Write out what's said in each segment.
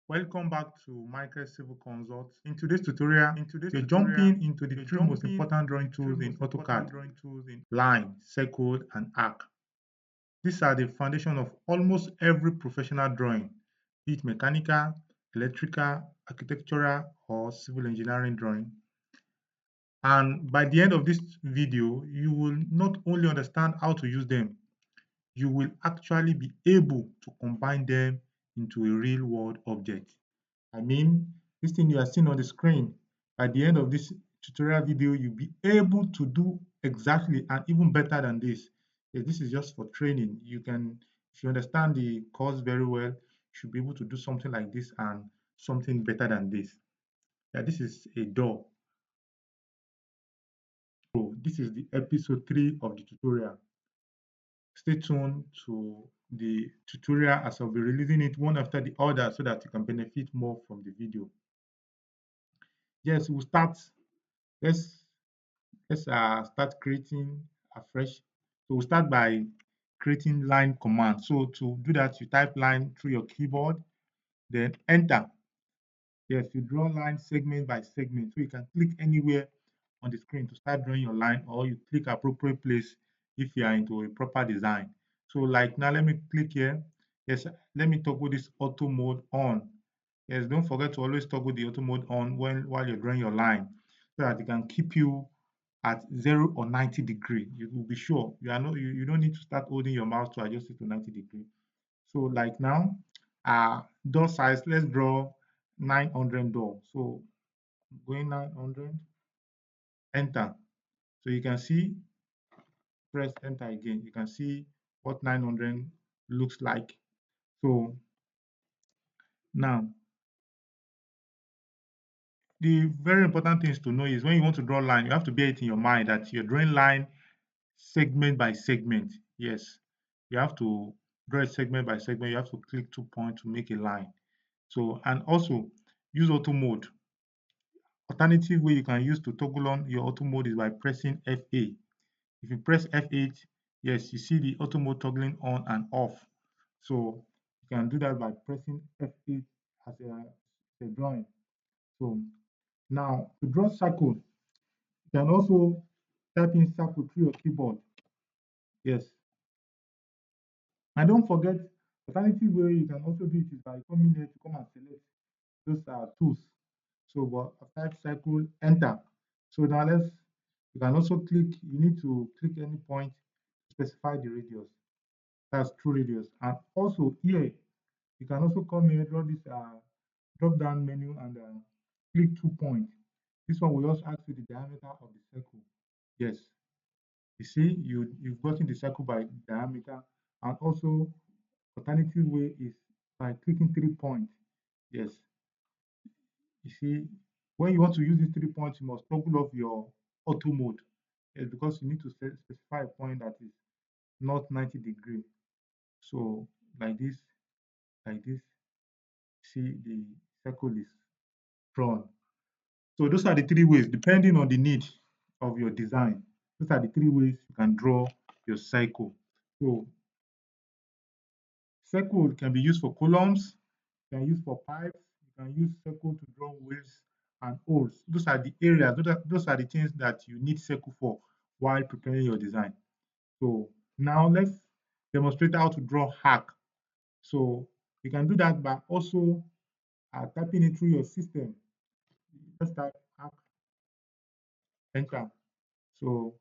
Welcome back to Michael Civil Consult. In today's tutorial, we're jumping into the three most important drawing tools in AutoCAD: line, circle, and arc. These are the foundation of almost every professional drawing, be it mechanical, electrical, architectural, or civil engineering drawing. And by the end of this video, you will not only understand how to use them, you will actually be able to combine them into a real world object. I mean, this thing you are seeing on the screen, at the end of this tutorial video, you'll be able to do exactly and even better than this. Yes, this is just for training. You can, if you understand the course very well, you should be able to do something like this and something better than this. Yeah, this is a door. So this is the episode 3 of the tutorial. Stay tuned to the tutorial as I'll be releasing it one after the other so that you can benefit more from the video. Yes, we'll start. Let's start creating afresh. So we'll start by creating line command. So to do that, you type line through your keyboard, then enter. Yes, you draw line segment by segment. So you can click anywhere on the screen to start drawing your line, or you click appropriate place if you are into a proper design. So like now, let me click here. Yes, let me toggle this auto mode on. Yes, don't forget to always toggle the auto mode on while you're drawing your line so that it can keep you at 0 or 90 degree. You will be sure you don't need to start holding your mouse to adjust it to 90 degree. So like now, door size, let's draw 900 door. So going 900, enter. So you can see, press enter again. You can see what 900 looks like. So now, the very important things to know is when you want to draw line, you have to bear it in your mind that you're drawing line segment by segment. Yes, you have to draw it segment by segment. You have to click 2 points to make a line. So, and also use auto mode. Alternative way you can use to toggle on your auto mode is by pressing F8. If you press F8, yes, you see the auto mode toggling on and off. So you can do that by pressing F8 as a drawing. So now to draw circle, you can also type in circle through your keyboard. Yes. And don't forget, alternative way you can also do it is by coming here to come and select those tools. So but type circle, enter. So now you can also click, you need to click any point to specify the radius. That's true radius. And also here, you can also come here, draw this drop down menu and click 2 points. This one will also ask you the diameter of the circle. Yes, you see, you've gotten the circle by diameter, and also alternative way is by clicking 3 points. Yes, you see, when you want to use these 3 points, you must toggle off your auto mode. Yes, because you need to specify a point that is not 90 degree. So like this, see the circle is drawn. So those are the 3 ways, depending on the need of your design. Those are the 3 ways you can draw your cycle. So circle can be used for columns, you can use for pipes, you can use circle to draw wheels and holes. Those are the areas, those are the things that you need circle for while preparing your design. So now let's demonstrate how to draw arc. So you can do that by also typing it through your system. Just type arc, enter. So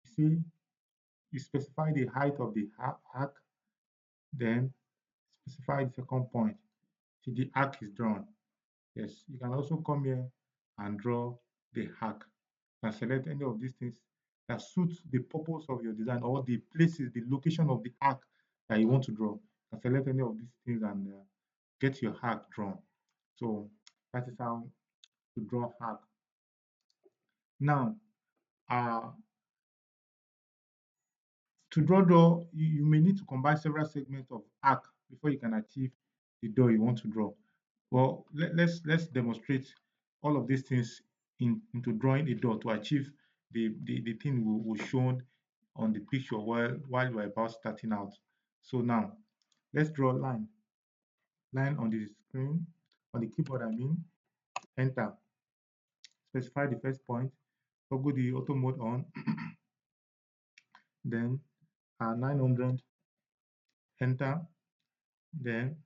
you see, you specify the height of the arc, then specify the second point till the arc is drawn. Yes, you can also come here and draw the arc. You can select any of these things that suit the purpose of your design or the places, the location of the arc that you want to draw. You can select any of these things and get your arc drawn. So that is how to draw arc. Now, uh, to draw door, you may need to combine several segments of arc before you can achieve the door you want to draw. Well, let's demonstrate all of these things into drawing a door to achieve the thing we shown on the picture while we're about starting out. So now let's draw line on the screen, on the keyboard, I mean, enter. Specify the first point, toggle the auto mode on, then 900, enter, then,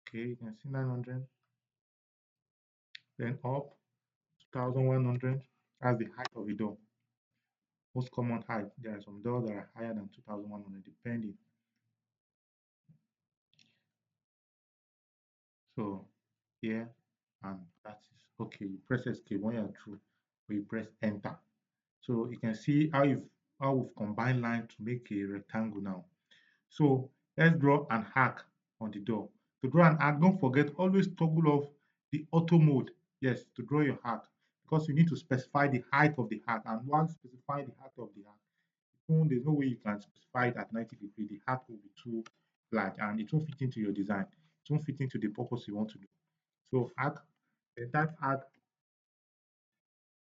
okay, you can see 900, then up, 2100, as the height of the door. Most common height. There are some doors that are higher than 2100, depending. So here, and that is okay. You press escape when you're through, or you press enter. So you can see how we've combined line to make a rectangle now. So let's draw an arc on the door. To draw an arc, don't forget, always toggle off the auto mode. Yes, to draw your arc, because you need to specify the height of the arc. And once specify the height of the arc, there's no way you can specify it at 90 degrees. The arc will be too large and it won't fit into your design. It won't fit into the purpose you want to do. So arc, then type arc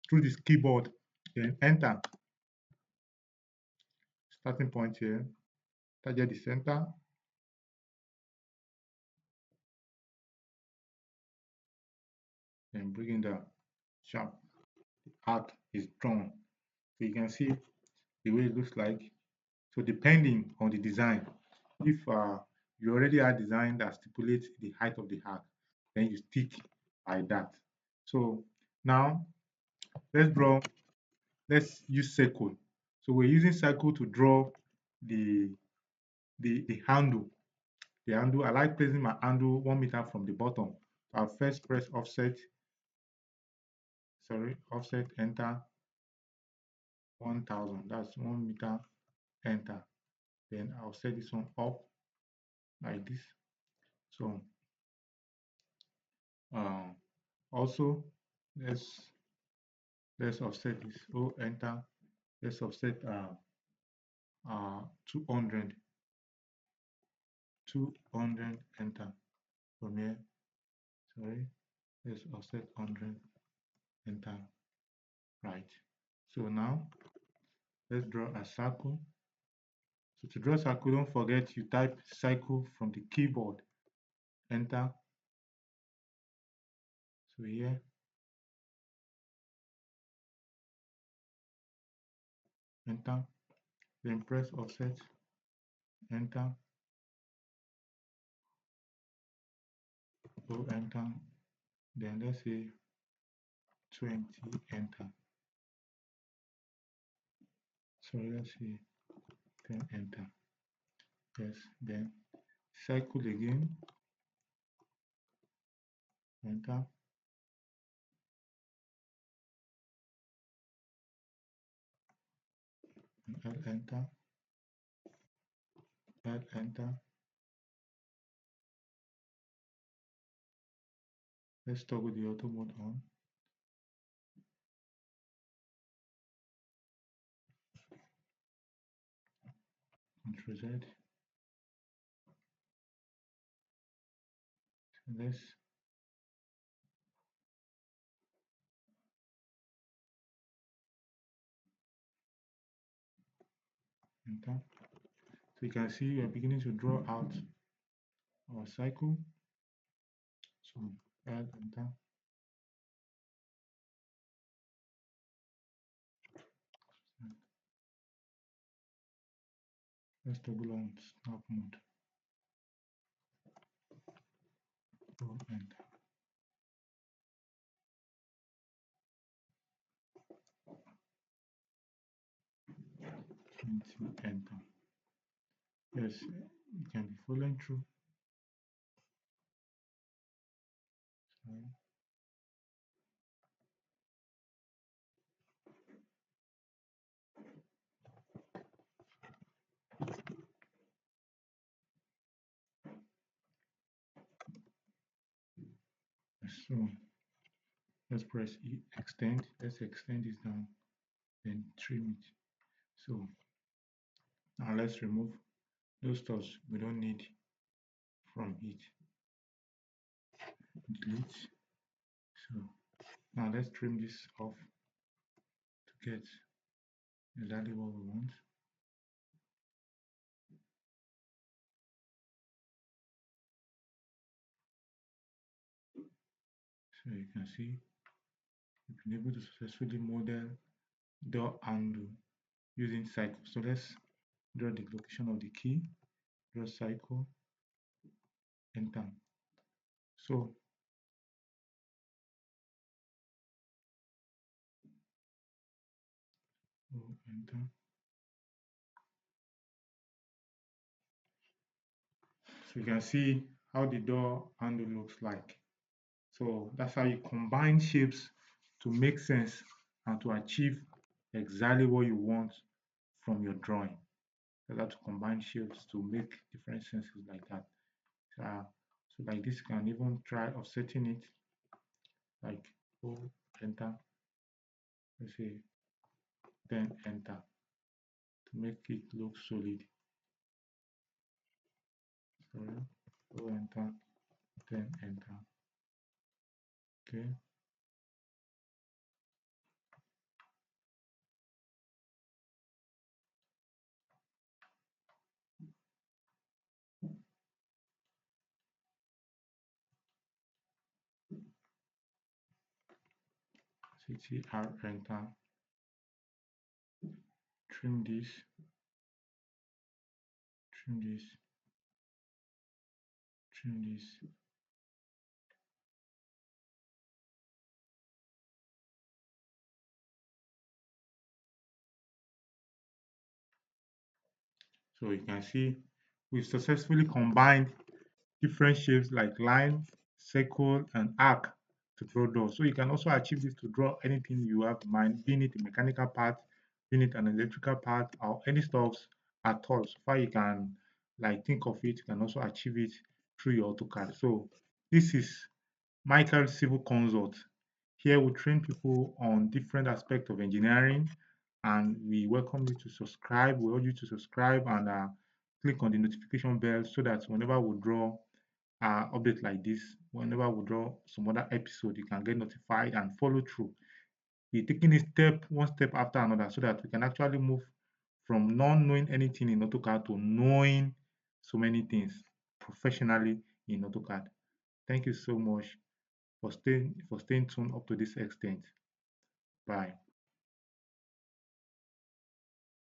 through this keyboard, then enter. Starting point here, target the center, then bring in the sharp. The arc is drawn. So you can see the way it looks like. So depending on the design, if you already have design that stipulates the height of the arc, then you stick by that. So now let's use circle. So we're using circle to draw the the handle. The handle, I like placing my handle 1 meter from the bottom. I'll first press offset, offset, enter, 1000. That's 1 meter, enter. Then I'll set this one up like this. So uh, also let's offset this. Oh, enter. Let's offset 200. 200, enter. From here, sorry. Let's offset 100, enter. Right. So now let's draw a circle. So to draw a circle, don't forget you type circle from the keyboard. Enter. So here, enter. Then press offset, enter. Go enter. Then let's say 20, enter. Sorry, let's see 10, enter. Yes, then circle again, enter. And enter. Add, enter. Let's toggle the auto mode on. Ctrl Z. Let's enter. So you can see we are beginning to draw out our cycle. So add, enter. Let's toggle on snap mode. Go enter. 20, enter. Yes, you can be following through. Sorry. So let's press E, extend. Let's extend this down, then trim it. So now let's remove those stuffs we don't need from it. Delete. So now let's trim this off to get exactly what we want. So you can see we've been able to successfully model door handle using cycle. So let's draw the location of the key, draw cycle, enter. So enter. So you can see how the door handle looks like. So that's how you combine shapes to make sense and to achieve exactly what you want from your drawing. You have to combine shapes to make different senses like that. Uh, so like this, you can even try offsetting it, like oh, enter, let's say, then enter to make it look solid. Sorry, oh, enter, then enter. Okay. CTR enter, trim this, trim this, trim this. So you can see we've successfully combined different shapes like line, circle, and arc to draw doors. So you can also achieve this to draw anything you have in mind, being it a mechanical part, being it an electrical part, or any stuff at all. So far you can like think of it, you can also achieve it through your AutoCAD. So this is Michael Civil Consult. Here we train people on different aspects of engineering, and we welcome you to subscribe. We urge you to subscribe and click on the notification bell so that whenever we draw update like this, whenever we draw some other episode, you can get notified and follow through. We're taking it one step after another so that we can actually move from not knowing anything in AutoCAD to knowing so many things professionally in AutoCAD. Thank you so much for staying tuned up to this extent. Bye.